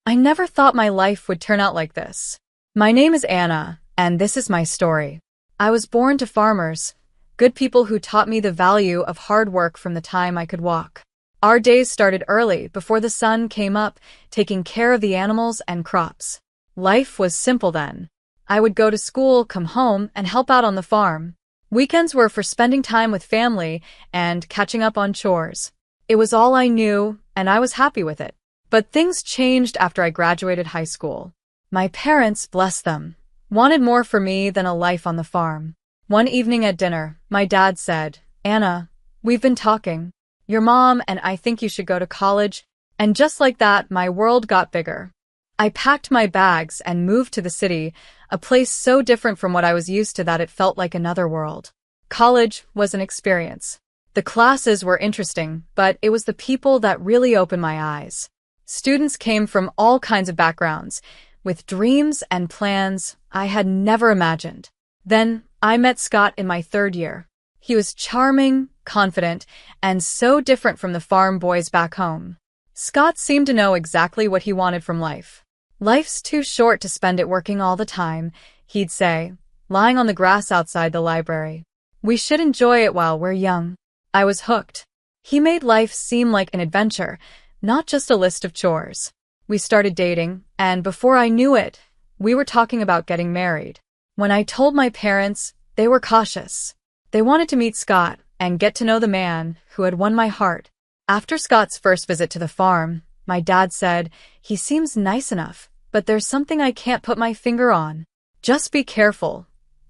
I never thought my life would turn out like this. My name is Anna, and this is my story. I was born to farmers, good people who taught me the value of hard work from the time I could walk. Our days started early, before the sun came up, taking care of the animals and crops. Life was simple then. I would go to school, come home, and help out on the farm. Weekends were for spending time with family and catching up on chores. It was all I knew, and I was happy with it. But things changed after I graduated high school. My parents, bless them, wanted more for me than a life on the farm. One evening at dinner, my dad said, "Anna, we've been talking. Your mom and I think you should go to college." And just like that, my world got bigger. I packed my bags and moved to the city, a place so different from what I was used to that it felt like another world. College was an experience. The classes were interesting, but it was the people that really opened my eyes. Students came from all kinds of backgrounds, with dreams and plans I had never imagined. Then I met Scott in my third year. He was charming, confident, and so different from the farm boys back home. Scott seemed to know exactly what he wanted from life. "Life's too short to spend it working all the time," he'd say, lying on the grass outside the library. "We should enjoy it while we're young." I was hooked. He made life seem like an adventure, not just a list of chores. We started dating, and before I knew it, we were talking about getting married. When I told my parents, they were cautious. They wanted to meet Scott and get to know the man who had won my heart. After Scott's first visit to the farm, my dad said, "He seems nice enough, but there's something I can't put my finger on. Just be careful,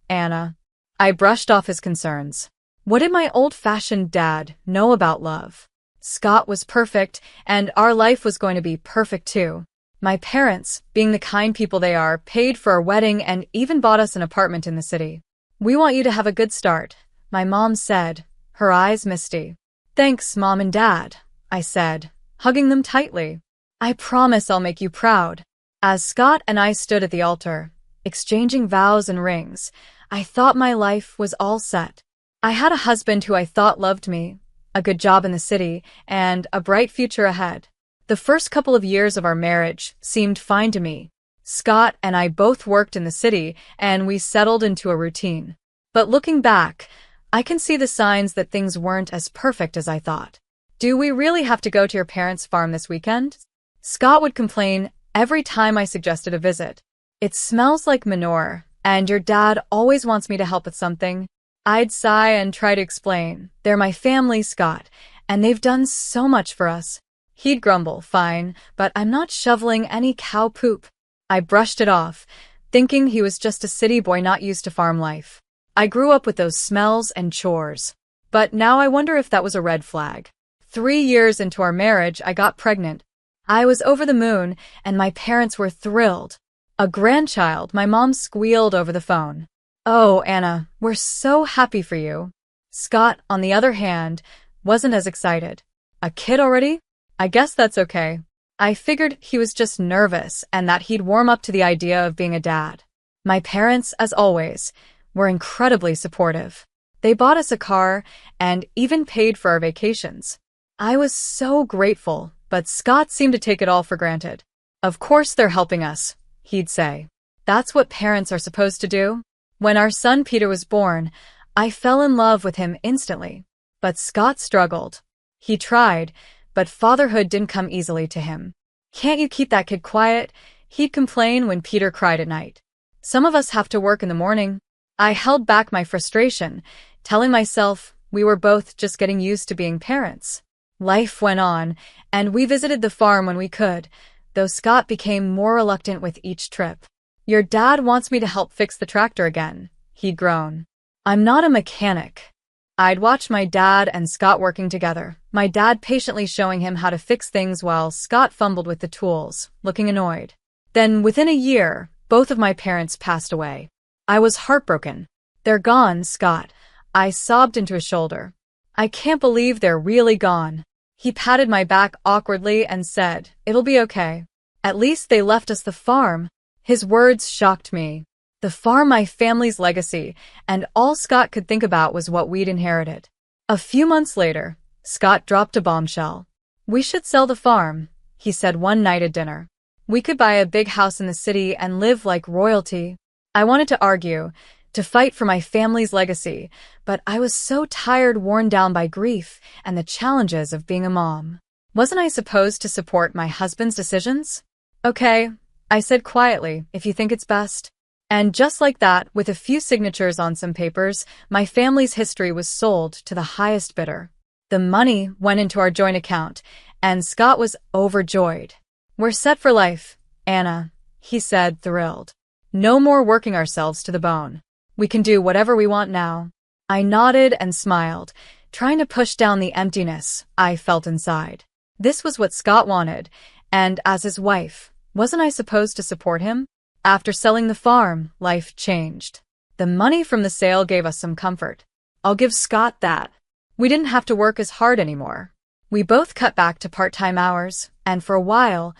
Anna." I brushed off his concerns. What did my old-fashioned dad know about love? Scott was perfect, and our life was going to be perfect too. My parents, being the kind people they are, paid for our wedding and even bought us an apartment in the city. "We want you to have a good start," my mom said, her eyes misty. "Thanks, Mom and Dad," I said, hugging them tightly. "I promise I'll make you proud." As Scott and I stood at the altar, exchanging vows and rings, I thought my life was all set. I had a husband who I thought loved me, a good job in the city, and a bright future ahead. The first couple of years of our marriage seemed fine to me. Scott and I both worked in the city, and we settled into a routine. But looking back, I can see the signs that things weren't as perfect as I thought. "Do we really have to go to your parents' farm this weekend?" Scott would complain every time I suggested a visit. "It smells like manure, and your dad always wants me to help with something." I'd sigh and try to explain, "They're my family, Scott, and they've done so much for us." He'd grumble, "Fine, but I'm not shoveling any cow poop." I brushed it off, thinking he was just a city boy not used to farm life. I grew up with those smells and chores. But now I wonder if that was a red flag. 3 years into our marriage, I got pregnant. I was over the moon, and my parents were thrilled. "A grandchild," my mom squealed over the phone. "Oh, Anna, we're so happy for you." Scott, on the other hand, wasn't as excited. "A kid already? I guess that's okay." I figured he was just nervous and that he'd warm up to the idea of being a dad. My parents, as always, were incredibly supportive. They bought us a car and even paid for our vacations. I was so grateful, but Scott seemed to take it all for granted. "Of course they're helping us," he'd say. "That's what parents are supposed to do." When our son Peter was born, I fell in love with him instantly. But Scott struggled. He tried, but fatherhood didn't come easily to him. "Can't you keep that kid quiet?" he'd complain when Peter cried at night. "Some of us have to work in the morning." I held back my frustration, telling myself we were both just getting used to being parents. Life went on, and we visited the farm when we could, though Scott became more reluctant with each trip. "Your dad wants me to help fix the tractor again," he'd groan. "I'm not a mechanic." I'd watch my dad and Scott working together, my dad patiently showing him how to fix things while Scott fumbled with the tools, looking annoyed. Then, within a year, both of my parents passed away. I was heartbroken. "They're gone, Scott," I sobbed into his shoulder. "I can't believe they're really gone." He patted my back awkwardly and said, "It'll be okay. At least they left us the farm." His words shocked me. The farm, my family's legacy, and all Scott could think about was what we'd inherited. A few months later, Scott dropped a bombshell. "We should sell the farm," he said one night at dinner. We could buy a big house in the city and live like royalty. I wanted to argue, to fight for my family's legacy, but I was so tired, worn down by grief and the challenges of being a mom. Wasn't I supposed to support my husband's decisions? Okay, I said quietly, if you think it's best. And just like that, with a few signatures on some papers, my family's history was sold to the highest bidder. The money went into our joint account, and Scott was overjoyed. We're set for life, Anna, he said, thrilled. No more working ourselves to the bone. We can do whatever we want now. I nodded and smiled, trying to push down the emptiness I felt inside. This was what Scott wanted, and as his wife, wasn't I supposed to support him? After selling the farm, life changed. The money from the sale gave us some comfort. I'll give Scott that. We didn't have to work as hard anymore. We both cut back to part-time hours, and for a while,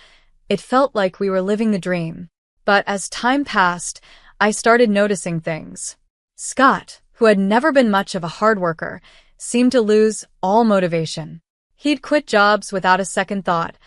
it felt like we were living the dream. But as time passed, I started noticing things. Scott, who had never been much of a hard worker, seemed to lose all motivation. He'd quit jobs without a second thought,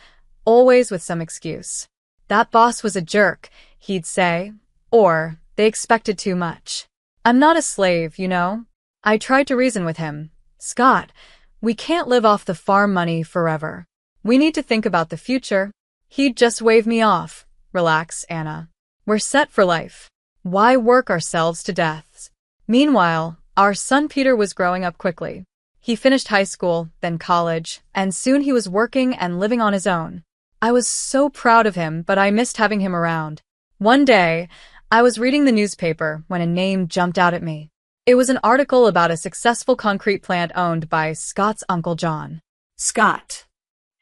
always with some excuse. That boss was a jerk, he'd say, or they expected too much. I'm not a slave, you know? I tried to reason with him. Scott, we can't live off the farm money forever. We need to think about the future. He'd just wave me off. Relax, Anna. We're set for life. Why work ourselves to death? Meanwhile, our son Peter was growing up quickly. He finished high school, then college, and soon he was working and living on his own. I was so proud of him, but I missed having him around. One day, I was reading the newspaper when a name jumped out at me. It was an article about a successful concrete plant owned by Scott's Uncle John. Scott.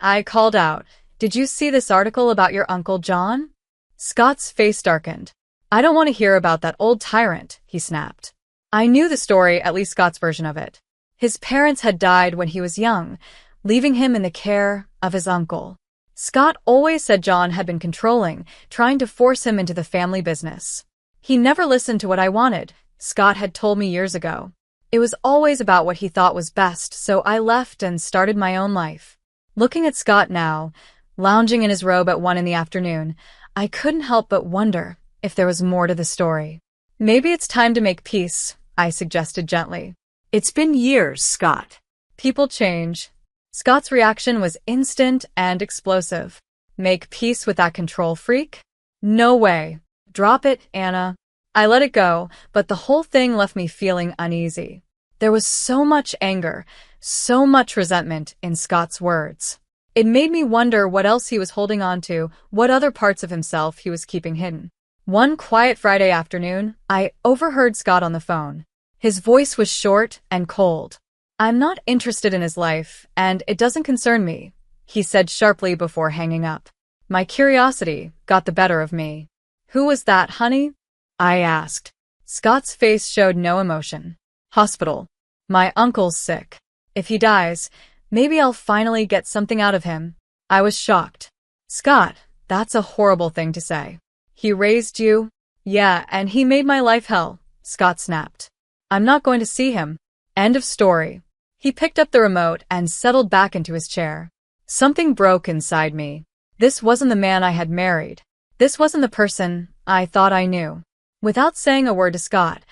I called out, "Did you see this article about your Uncle John?" Scott's face darkened. "I don't want to hear about that old tyrant," he snapped. I knew the story, at least Scott's version of it. His parents had died when he was young, leaving him in the care of his uncle. Scott always said John had been controlling, trying to force him into the family business. He never listened to what I wanted, Scott had told me years ago. It was always about what he thought was best, so I left and started my own life. Looking at Scott now, lounging in his robe at 1 p.m, I couldn't help but wonder if there was more to the story. Maybe it's time to make peace, I suggested gently. It's been years, Scott. People change. Scott's reaction was instant and explosive. Make peace with that control freak? No way. Drop it, Anna. I let it go, but the whole thing left me feeling uneasy. There was so much anger, so much resentment in Scott's words. It made me wonder what else he was holding on to, what other parts of himself he was keeping hidden. One quiet Friday afternoon, I overheard Scott on the phone. His voice was short and cold. "I'm not interested in his life, and it doesn't concern me," he said sharply before hanging up. My curiosity got the better of me. "Who was that, honey?" I asked. Scott's face showed no emotion. "Hospital. My uncle's sick. If he dies, maybe I'll finally get something out of him." I was shocked. "Scott, that's a horrible thing to say." "He raised you?" "Yeah, and he made my life hell," Scott snapped. "I'm not going to see him. End of story." He picked up the remote and settled back into his chair. Something broke inside me. This wasn't the man I had married. This wasn't the person I thought I knew. Without saying a word to Scott,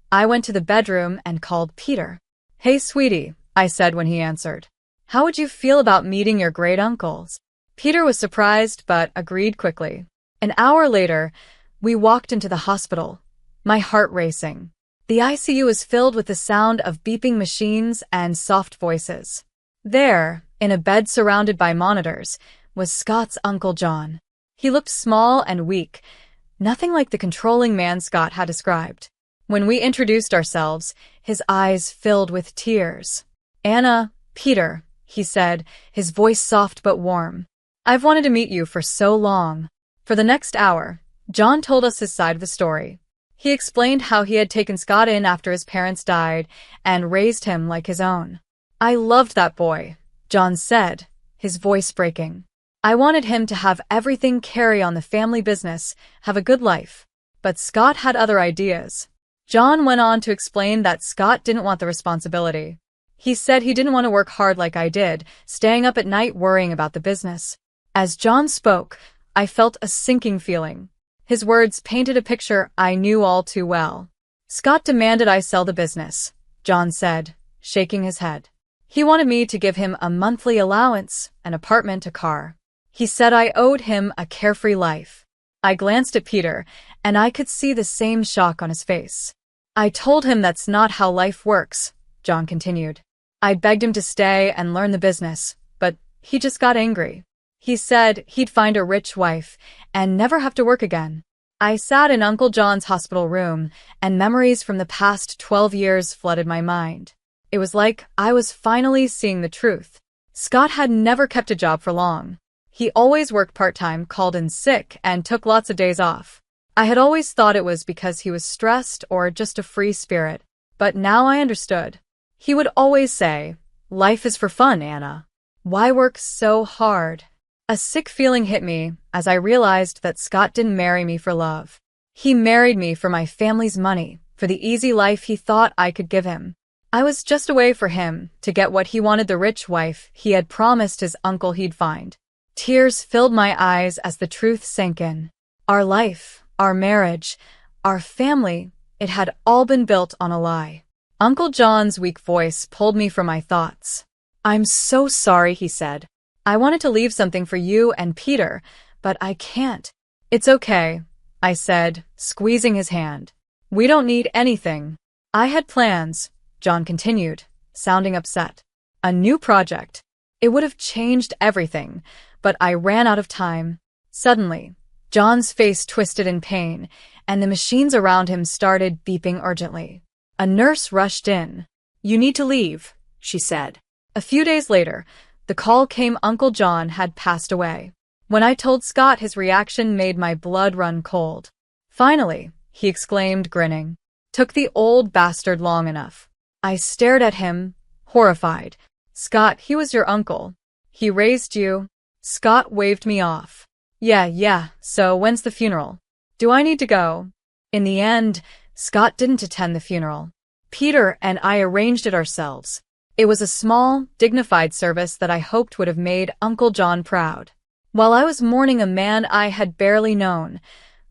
I went to the bedroom and called Peter. "Hey, sweetie," I said when he answered. "How would you feel about meeting your great uncles?" Peter was surprised but agreed quickly. An hour later, we walked into the hospital, my heart racing. The ICU was filled with the sound of beeping machines and soft voices. There, in a bed surrounded by monitors, was Scott's Uncle John. He looked small and weak, nothing like the controlling man Scott had described. When we introduced ourselves, his eyes filled with tears. "Anna, Peter," he said, his voice soft but warm. "I've wanted to meet you for so long." For the next hour, John told us his side of the story. He explained how he had taken Scott in after his parents died and raised him like his own. "I loved that boy," John said, his voice breaking. "I wanted him to have everything, carry on the family business, have a good life. But Scott had other ideas." John went on to explain that Scott didn't want the responsibility. He said he didn't want to work hard like I did, staying up at night worrying about the business. As John spoke, I felt a sinking feeling. His words painted a picture I knew all too well. Scott demanded I sell the business, John said, shaking his head. He wanted me to give him a monthly allowance, an apartment, a car. He said I owed him a carefree life. I glanced at Peter, and I could see the same shock on his face. I told him that's not how life works, John continued. I begged him to stay and learn the business, but he just got angry. He said he'd find a rich wife and never have to work again. I sat in Uncle John's hospital room, and memories from the past 12 years flooded my mind. It was like I was finally seeing the truth. Scott had never kept a job for long. He always worked part-time, called in sick, and took lots of days off. I had always thought it was because he was stressed or just a free spirit, but now I understood. He would always say, "Life is for fun, Anna. Why work so hard?" A sick feeling hit me as I realized that Scott didn't marry me for love. He married me for my family's money, for the easy life he thought I could give him. I was just a way for him to get what he wanted, the rich wife he had promised his uncle he'd find. Tears filled my eyes as the truth sank in. Our life, our marriage, our family, it had all been built on a lie. Uncle John's weak voice pulled me from my thoughts. "I'm so sorry," he said. "I wanted to leave something for you and Peter, but I can't." "It's okay," I said, squeezing his hand. "We don't need anything." "I had plans," John continued, sounding upset. "A new project. It would have changed everything, but I ran out of time." Suddenly, John's face twisted in pain, and the machines around him started beeping urgently. A nurse rushed in. "You need to leave," she said. A few days later, the call came. Uncle John had passed away. When I told Scott, his reaction made my blood run cold. "Finally," he exclaimed, grinning. "Took the old bastard long enough." I stared at him, horrified. "Scott, he was your uncle. He raised you." Scott waved me off. Yeah, so when's the funeral? Do I need to go?" In the end, Scott didn't attend the funeral. Peter and I arranged it ourselves. It was a small, dignified service that I hoped would have made Uncle John proud. While I was mourning a man I had barely known,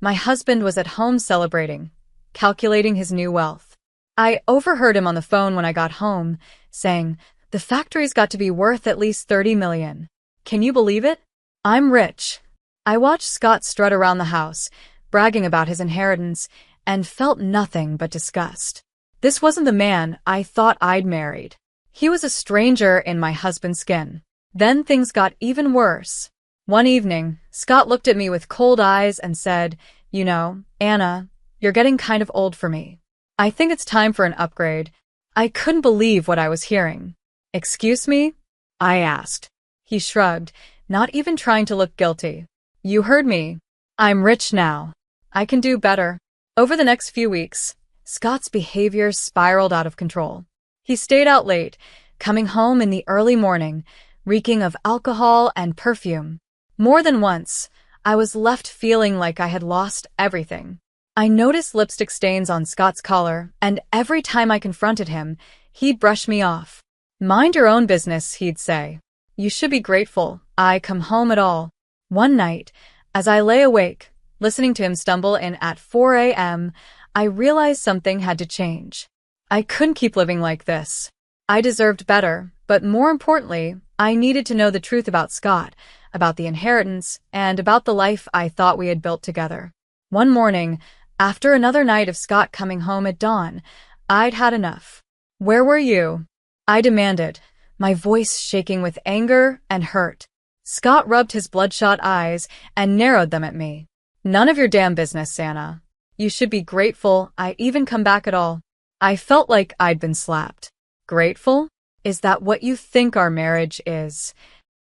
my husband was at home celebrating, calculating his new wealth. I overheard him on the phone when I got home, saying, "The factory's got to be worth at least $30 million. Can you believe it? I'm rich." I watched Scott strut around the house, bragging about his inheritance, and felt nothing but disgust. This wasn't the man I thought I'd married. He was a stranger in my husband's skin. Then things got even worse. One evening, Scott looked at me with cold eyes and said, "You know, Anna, you're getting kind of old for me. I think it's time for an upgrade." I couldn't believe what I was hearing. "Excuse me?" I asked. He shrugged, not even trying to look guilty. "You heard me. I'm rich now. I can do better." Over the next few weeks, Scott's behavior spiraled out of control. He stayed out late, coming home in the early morning, reeking of alcohol and perfume. More than once, I was left feeling like I had lost everything. I noticed lipstick stains on Scott's collar, and every time I confronted him, he'd brush me off. "Mind your own business," he'd say. "You should be grateful I come home at all." One night, as I lay awake, listening to him stumble in at 4 a.m., I realized something had to change. I couldn't keep living like this. I deserved better, but more importantly, I needed to know the truth about Scott, about the inheritance, and about the life I thought we had built together. One morning, after another night of Scott coming home at dawn, I'd had enough. "Where were you?" I demanded, my voice shaking with anger and hurt. Scott rubbed his bloodshot eyes and narrowed them at me. "None of your damn business, Anna. You should be grateful I even come back at all." I felt like I'd been slapped. "Grateful? Is that what you think our marriage is?"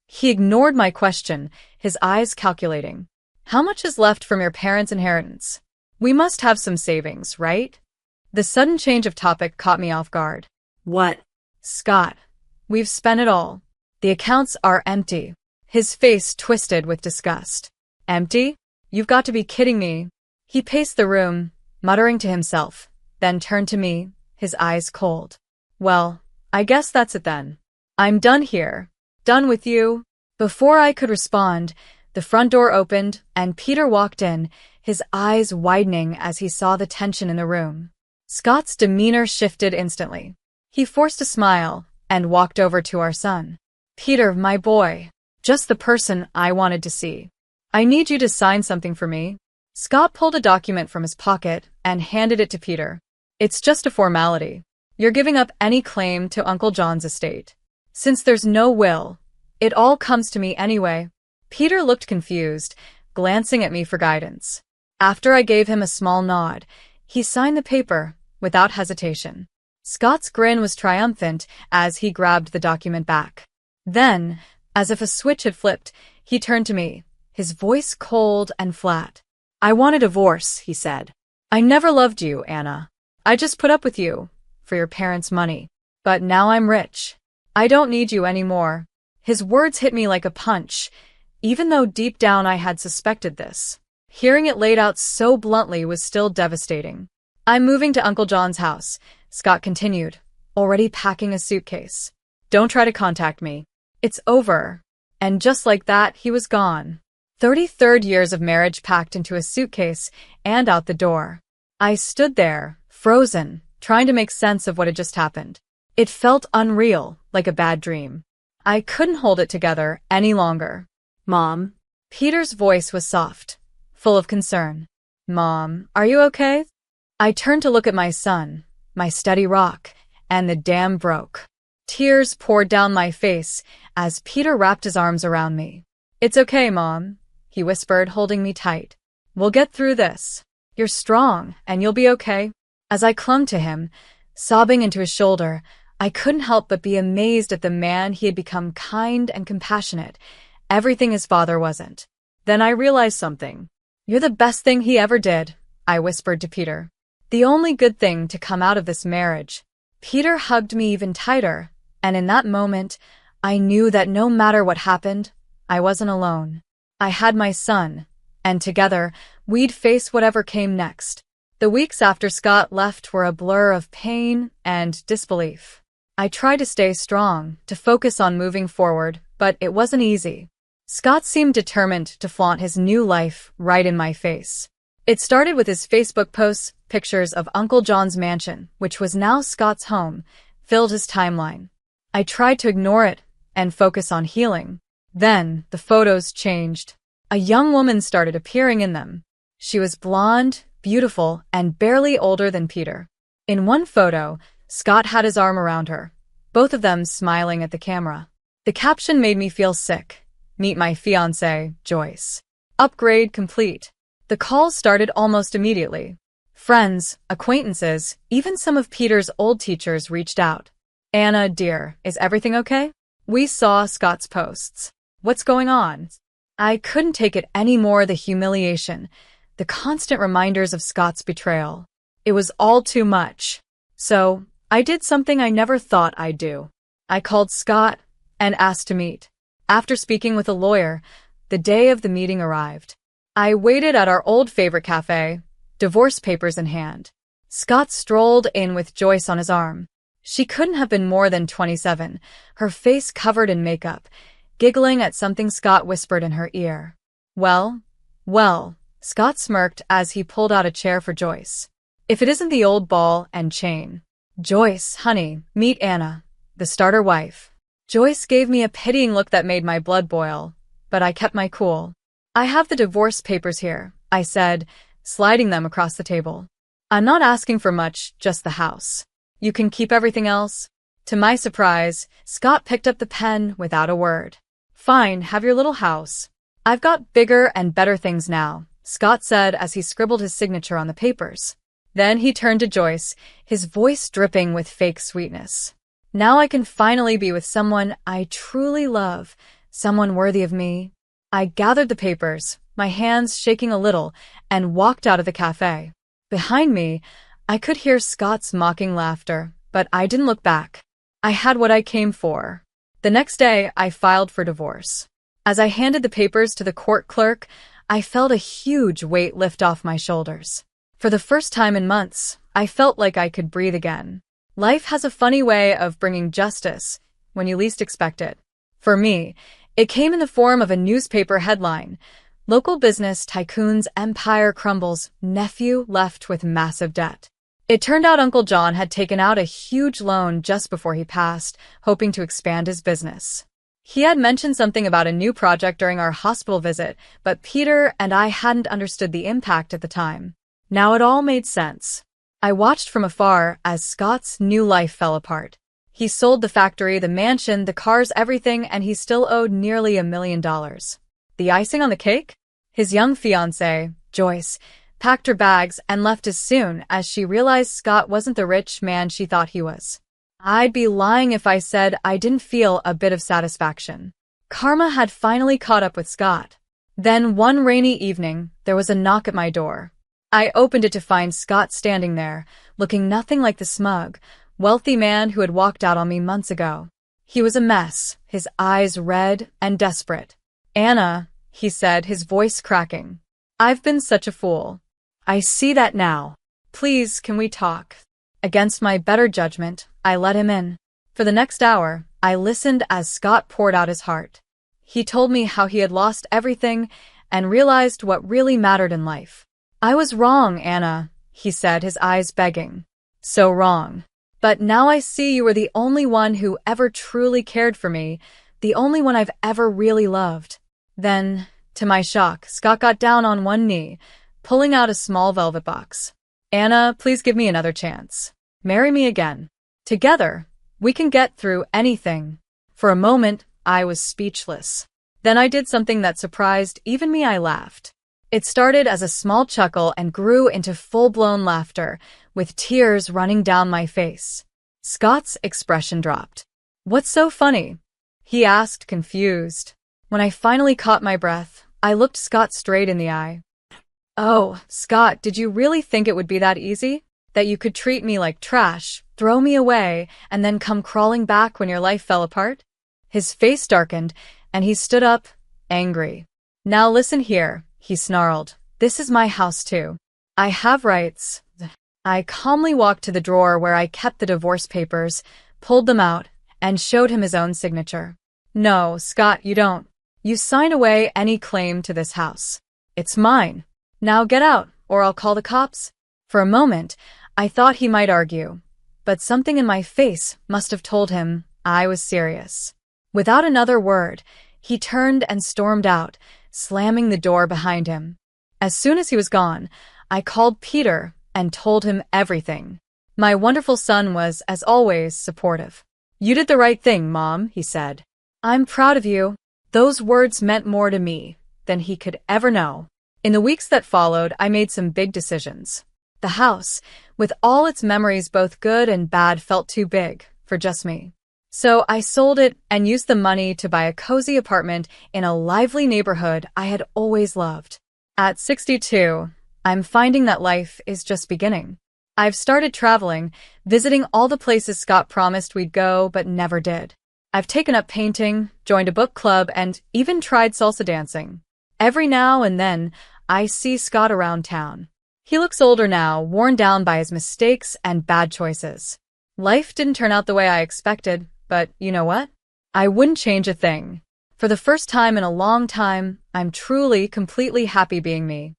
He ignored my question, his eyes calculating. "How much is left from your parents' inheritance? We must have some savings, right?" The sudden change of topic caught me off guard. "What?" "Scott, we've spent it all. The accounts are empty." His face twisted with disgust. "Empty? You've got to be kidding me." He paced the room, muttering to himself, then turned to me, his eyes cold. "Well, I guess that's it then. I'm done here. Done with you." Before I could respond, The front door opened, and Peter walked in, his eyes widening as he saw the tension in the room. Scott's demeanor shifted instantly. He forced a smile and walked over to our son. "Peter, my boy. Just the person I wanted to see. I need you to sign something for me." Scott pulled a document from his pocket and handed it to Peter. "It's just a formality. You're giving up any claim to Uncle John's estate. Since there's no will, it all comes to me anyway." Peter looked confused, glancing at me for guidance. After I gave him a small nod, he signed the paper without hesitation. Scott's grin was triumphant as he grabbed the document back. Then, as if a switch had flipped, he turned to me, his voice cold and flat. "I want a divorce," he said. "I never loved you, Anna. I just put up with you for your parents' money. But now I'm rich. I don't need you anymore." His words hit me like a punch, even though deep down I had suspected this. Hearing it laid out so bluntly was still devastating. "I'm moving to Uncle John's house," Scott continued, already packing a suitcase. "Don't try to contact me. It's over." And just like that, he was gone. 33rd years of marriage packed into a suitcase and out the door. I stood there, frozen, trying to make sense of what had just happened. It felt unreal, like a bad dream. I couldn't hold it together any longer. "Mom?" Peter's voice was soft, full of concern. "Mom, are you okay?" I turned to look at my son, my steady rock, and the dam broke. Tears poured down my face as Peter wrapped his arms around me. "It's okay, Mom," he whispered, holding me tight. "We'll get through this. You're strong, and you'll be okay." As I clung to him, sobbing into his shoulder, I couldn't help but be amazed at the man he had become, kind and compassionate, everything his father wasn't. Then I realized something. "You're the best thing he ever did," I whispered to Peter. "The only good thing to come out of this marriage." Peter hugged me even tighter, and in that moment, I knew that no matter what happened, I wasn't alone. I had my son, and together, we'd face whatever came next. The weeks after Scott left were a blur of pain and disbelief. I tried to stay strong, to focus on moving forward, but it wasn't easy. Scott seemed determined to flaunt his new life right in my face. It started with his Facebook posts, pictures of Uncle John's mansion, which was now Scott's home, filled his timeline. I tried to ignore it and focus on healing. Then, the photos changed. A young woman started appearing in them. She was blonde, beautiful, and barely older than Peter. In one photo, Scott had his arm around her, both of them smiling at the camera. The caption made me feel sick. "Meet my fiancée, Joyce. Upgrade complete." The calls started almost immediately. Friends, acquaintances, even some of Peter's old teachers reached out. "Anna, dear, is everything okay? We saw Scott's posts. What's going on?" I couldn't take it anymore, the humiliation, the constant reminders of Scott's betrayal. It was all too much. So, I did something I never thought I'd do. I called Scott and asked to meet. After speaking with a lawyer, the day of the meeting arrived. I waited at our old favorite cafe, divorce papers in hand. Scott strolled in with Joyce on his arm. She couldn't have been more than 27, her face covered in makeup, giggling at something Scott whispered in her ear. Well, Scott smirked as he pulled out a chair for Joyce. "If it isn't the old ball and chain." "Joyce, honey, meet Anna, the starter wife." Joyce gave me a pitying look that made my blood boil, but I kept my cool. "I have the divorce papers here," I said, sliding them across the table. "I'm not asking for much, just the house. You can keep everything else." To my surprise, Scott picked up the pen without a word. "Fine, have your little house. I've got bigger and better things now," Scott said as he scribbled his signature on the papers. Then he turned to Joyce, his voice dripping with fake sweetness. "Now I can finally be with someone I truly love, someone worthy of me." I gathered the papers, my hands shaking a little, and walked out of the cafe. Behind me, I could hear Scott's mocking laughter, but I didn't look back. I had what I came for. The next day, I filed for divorce. As I handed the papers to the court clerk, I felt a huge weight lift off my shoulders. For the first time in months, I felt like I could breathe again. Life has a funny way of bringing justice when you least expect it. For me, It came in the form of a newspaper headline: "Local business tycoon's empire crumbles, nephew left with massive debt." It turned out Uncle John had taken out a huge loan just before he passed, hoping to expand his business. He had mentioned something about a new project during our hospital visit, but Peter and I hadn't understood the impact at the time. Now it all made sense. I watched from afar as Scott's new life fell apart. He sold the factory, the mansion, the cars, everything, and he still owed nearly $1 million. The icing on the cake? His young fiancée, Joyce, packed her bags and left as soon as she realized Scott wasn't the rich man she thought he was. I'd be lying if I said I didn't feel a bit of satisfaction. Karma had finally caught up with Scott. Then one rainy evening, there was a knock at my door. I opened it to find Scott standing there, looking nothing like the smug, wealthy man who had walked out on me months ago. He was a mess, his eyes red and desperate. "Anna," he said, his voice cracking. "I've been such a fool. I see that now. Please, can we talk?" Against my better judgment, I let him in. For the next hour, I listened as Scott poured out his heart. He told me how he had lost everything and realized what really mattered in life. "I was wrong, Anna," he said, his eyes begging. "So wrong. But now I see you were the only one who ever truly cared for me, the only one I've ever really loved." Then, to my shock, Scott got down on one knee, pulling out a small velvet box. "Anna, please give me another chance. Marry me again. Together, we can get through anything." For a moment, I was speechless. Then I did something that surprised even me. I laughed. It started as a small chuckle and grew into full-blown laughter, with tears running down my face. Scott's expression dropped. "What's so funny?" he asked, confused. When I finally caught my breath, I looked Scott straight in the eye. "Oh, Scott, did you really think it would be that easy? That you could treat me like trash, throw me away, and then come crawling back when your life fell apart?" His face darkened, and he stood up, angry. "Now listen here," he snarled. "This is my house too. I have rights." I calmly walked to the drawer where I kept the divorce papers, pulled them out, and showed him his own signature. "No, Scott, you don't. You sign away any claim to this house. It's mine. Now get out, or I'll call the cops." For a moment, I thought he might argue, but something in my face must have told him I was serious. Without another word, he turned and stormed out, slamming the door behind him. As soon as he was gone, I called Peter and told him everything. My wonderful son was, as always, supportive. "You did the right thing, Mom," he said. "I'm proud of you." Those words meant more to me than he could ever know. In the weeks that followed, I made some big decisions. The house, with all its memories, both good and bad, felt too big for just me. So I sold it and used the money to buy a cozy apartment in a lively neighborhood I had always loved. At 62, I'm finding that life is just beginning. I've started traveling, visiting all the places Scott promised we'd go but never did. I've taken up painting, joined a book club, and even tried salsa dancing. Every now and then, I see Scott around town. He looks older now, worn down by his mistakes and bad choices. Life didn't turn out the way I expected, but you know what? I wouldn't change a thing. For the first time in a long time, I'm truly, completely happy being me.